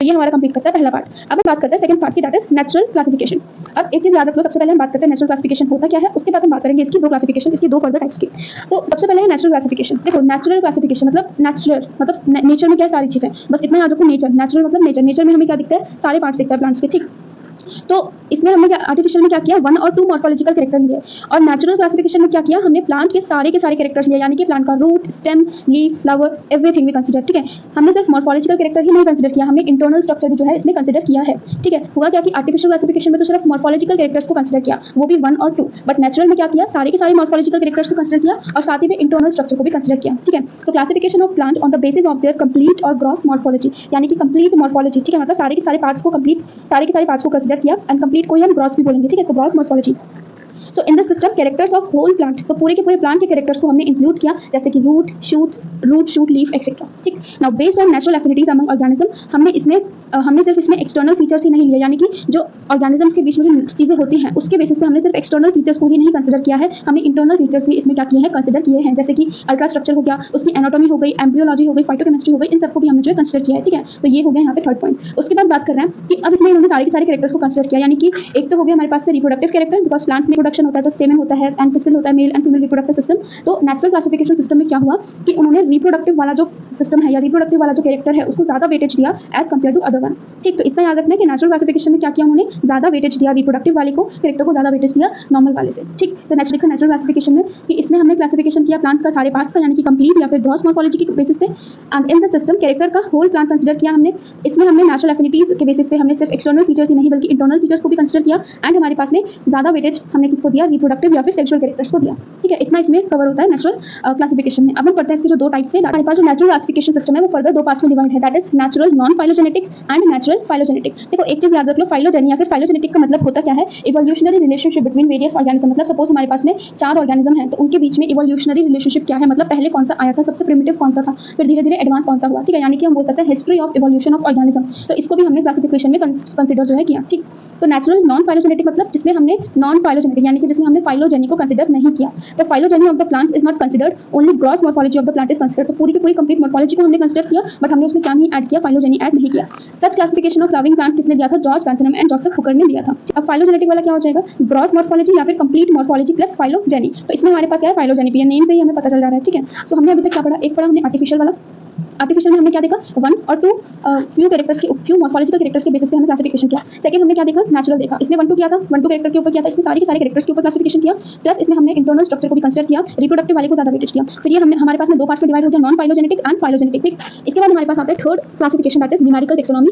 तो ये हमारा कंप्लीट करता है पहला पार्ट। अब हम बात करते हैं सेकंड पार्ट की, दैट इज नेचुरल क्लासिफिकेशन। अब एक चीज याद रख लो, सबसे पहले हम बात करते हैं नेचुरल क्लासिफिकेशन होता क्या है, उसके बाद हम बात करेंगे इसकी दो क्लासिफिकेशन, इसकी दो फर्दर टाइप्स की। तो सबसे पहले है नेचुरल क्लासिफिकेशन। देखो नेचुरल क्लासिफिकेशन मतलब नेचुरल मतलब नेचर में क्या सारी चीजें, बस इतना याद रखो, नेचर, नेचुरल मतलब नेचर, नेचर में हमें क्या दिखता है, सारे पार्ट्स दिखता है प्लांट्स के, ठीक। तो इसमें हमने क्या आर्टिफिशियल में क्या किया, 1 और 2 मॉर्फोलॉजिकल कैरेक्टर लिए, और नेचुरल क्लासिफिकेशन में क्या किया, हमने प्लांट के सारे कैरेक्टर्स लिए, यानी कि प्लांट का root, stem, leaf, flower, everything भी कंसीडर, ठीक है। हमने सिर्फ मॉर्फोलॉजिकल कैरेक्टर ही नहीं कंसीडर किया, हमने इंटरनल स्ट्रक्चर भी जो है इसमें कंसीडर किया है, ठीक है। हुआ क्या कि आर्टिफिशियल क्लासिफिकेशन में तो सिर्फ मॉर्फोलॉजिकल कैरेक्टर्स को कंसीडर किया, वो भी 1 और 2, बट नेचुरल में क्या किया, सारे के सारे मॉर्फोलॉजिकल कैरेक्टर्स को कंसीडर किया और साथ ही में इंटरनल स्ट्रक्चर को भी कंसीडर किया, ठीक है। सो classification of plant on the basis of their complete और ग्रॉस मॉर्फोलॉजी, यानी कि कंप्लीट मॉर्फोलॉजी, ठीक है, मतलब सारे के सारे पार्ट्स को कंप्लीट, सारे के सारे पार्ट्स को कंसीडर किया, एंड कंप्लीट को ही हम ग्रॉस भी बोलेंगे, ठीक है। तो gross morphology. So in the system characters of whole plant, तो पूरे के पूरे प्लांट के कैरेक्टर्स को हमने इंक्लूड किया, जैसे कि रूट, शूट, लीफ एक्सेट्रा, ठीक। Now based on natural affinities among organism, हमने सिर्फ इसमें एक्सटर्नल फीचर्स ही नहीं लिए, यानी कि जो ऑर्गेनिजम्स के बीच में जो चीजें होती हैं उसके बेसिस पे हमने सिर्फ एक्सटर्नल फीचर्स को ही नहीं कंसीडर किया है, हमने इंटरनल फीचर्स भी इसमें क्या किए हैं, कंसीडर किए हैं, जैसे कि अल्ट्रा स्ट्रक्चर हो गया, उसकी एनाटॉमी हो गई, एम्ब्रियोलॉजी हो गई, फाइटोकेमिस्ट्री हो गई, इन सबको भी हमने जो है कंसीडर किया है, ठीक है। तो ये हो गया यहाँ पे थर्ड पॉइंट। उसके बाद बात कर रहे हैं कि अब इसमें इन्होंने सारे के सारे कैरेक्टर्स को कंसीडर किया, यानी कि एक तो हो गया हमारे पास में रिप्रोडक्टिव कैरेक्टर, बिकॉज प्लांट में प्रोडक्शन होता है तो स्टेमन होता है एंड पिस्टिल होता है, male and female reproductive system. तो नेचुरल क्लासिफिकेशन सिस्टम में क्या हुआ कि उन्होंने रिप्रोडक्टिव वाला जो सिस्टम है या रिप्रोडक्टिव वाला जो कैरेक्टर है उसको ज्यादा वेटेज दिया as compare to other one, ठीक। तो इतना याद रखना है कि नेचुरल क्लासिफिकेशन में क्या किया, उन्होंने ज्यादा वेटेज दिया रिप्रोडक्टिव वाले को, कैरेक्टर को ज्यादा वेटेज दिया नॉर्मल वाले से, ठीक। तो नेचुरल क्लासिफिकेशन में कि इसमें हमने क्लासिफिकेशन किया प्लांट्स का सारे पार्ट्स का, यानी कि कंप्लीट या फिर ग्रॉस मॉर्फोलॉजी के बेसिस पे, and in the system character का होल प्लांट कंसीडर किया हमने। इसमें हमने नेचुरल एफिनिटीज के बेसिस पे हमने सिर्फ एक्सटर्नल फीचर्स ही नहीं बल्कि इंटरनल फीचर्स को भी कंसीडर किया, एंड हमारे पास में ज्यादा वेटेज हमने किसको दिया, रिप्रोडक्टिव या फिर सेक्सुअल कैरेक्टर्स को दिया, ठीक है। इतना इसमें कवर होता है नेचुरल क्लासिफिकेशन में। अब हम पढ़ते हैं इसके जो दो टाइप्स है, हमारे पास जो नेचुरल क्लासिफिकेशन सिस्टम है वो फर्दर दो पार्ट्स में डिवाइड है, that is natural non phylogenetic and natural phylogenetic. देखो एक चीज याद रख लो, फाइलोजेनी या फिर फाइलोजेनेटिक का मतलब होता क्या है, evolutionary relationship between various organism. मतलब सपोज हमारे पास में 4 ऑर्गेनिज्म हैं तो उनके बीच में इवोल्यूशनरी रिलेशनशिप क्या है, मतलब पहले कौन सा आया था, सबसे प्रिमिटिव कौन सा था, फिर धीरे धीरे एडवांस कौन सा हुआ, ठीक है। यानी कि हम बोल सकते हैं history of evolution of organism. तो इसको भी हमने क्लासिफिकेशन में कंसीडर जो है किया, ठीक। तो नेचुरल नॉन फाइलोजेनेटिक मतलब जिसमें हमने नॉन फाइलोजेनेटिक यानी कि जिसमें हमने फाइलोजेनी को कंसीडर नहीं किया। तो phylogeny of the plant is not considered, only gross morphology of the plant is considered. तो पूरी की पूरी कंप्लीट मॉर्फोलॉजी को हमने कंसीडर किया, बट हमने उसमें क्या नहीं ऐड किया, फाइलोजेनी ऐड नहीं किया। सच क्लासिफिकेशन ऑफ फ्लावरिंग प्लांट किसने दिया था, जॉर्ज पैंथेनम एंड जोसेफ हुकर ने दिया था। अब फाइलोजेनेटिक वाला क्या हो जाएगा, ग्रॉस मॉर्फोलॉजी या फिर कंप्लीट मॉर्फोलॉजी प्लस फाइलोजेनी। तो इसमें हमारे पास क्या है, फाइलोजेनी भी, नेम से ही हमें पता चल जा रहा है, ठीक है। सो हमने अभी तक क्या पढ़ा, एक पढ़ा हमने आर्टिफिशियल वाला, आर्टिफिशियल में हमने क्या देखा, 1 और 2 फ्यू कैरेक्टर्स के, फ्यू मॉर्फोलॉजिकल कैरेक्टर्स के बेसिस पे हमने क्लासिफिकेशन किया। सेकंड हमने क्या देखा, नेचुरल देखा, इसमें 1 2 किया था, 1 2 कैरेक्टर के ऊपर किया था, इसमें सारे के सारे कैरेक्टर्स के ऊपर क्लासिफिकेशन किया, प्लस इसमें हमने इंटरनल स्ट्रक्चर को भी कंसीडर किया, रिप्रोडक्टिव वाले को ज्यादा वेटेज दिया। फिर ये हमने हमारे पास में दो पार्ट्स में डिवाइड हो गया, नॉन फाइलोजेनेटिक एंड फाइलोजेनेटिक, ठीक। इसके बाद हमारे पास आता है third classification, that is numerical taxonomy.